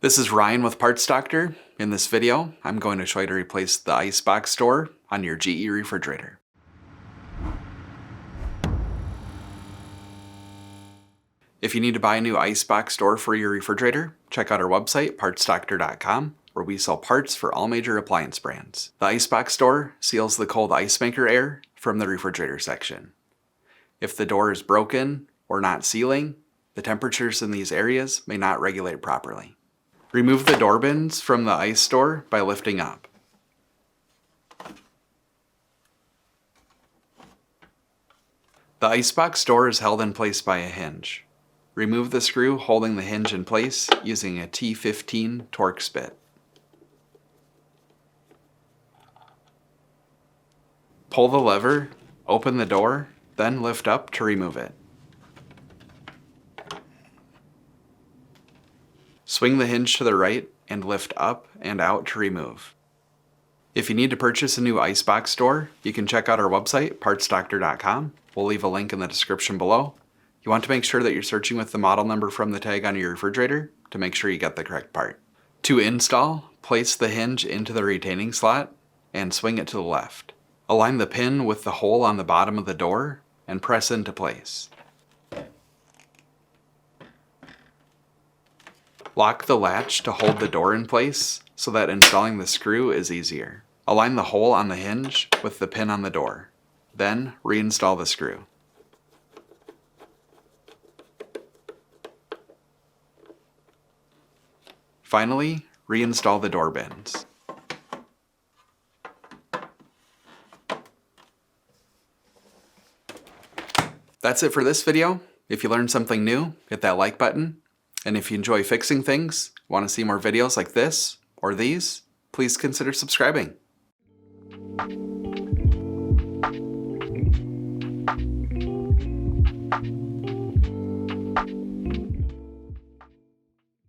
This is Ryan with Parts Doctor. In this video, I'm going to show you to replace the icebox door on your GE refrigerator. If you need to buy a new icebox door for your refrigerator, check out our website, partsdoctor.com, where we sell parts for all major appliance brands. The icebox door seals the cold ice maker air from the refrigerator section. If the door is broken or not sealing, the temperatures in these areas may not regulate properly. Remove the door bins from the ice door by lifting up. The icebox door is held in place by a hinge. Remove the screw holding the hinge in place using a T15 Torx bit. Pull the lever, open the door, then lift up to remove it. Swing the hinge to the right and lift up and out to remove. If you need to purchase a new icebox door, you can check out our website, partsdoctor.com. We'll leave a link in the description below. You want to make sure that you're searching with the model number from the tag on your refrigerator to make sure you get the correct part. To install, place the hinge into the retaining slot and swing it to the left. Align the pin with the hole on the bottom of the door and press into place. Lock the latch to hold the door in place so that installing the screw is easier. Align the hole on the hinge with the pin on the door. Then reinstall the screw. Finally, reinstall the door bins. That's it for this video. If you learned something new, hit that like button. And if you enjoy fixing things, want to see more videos like this or these, please consider subscribing.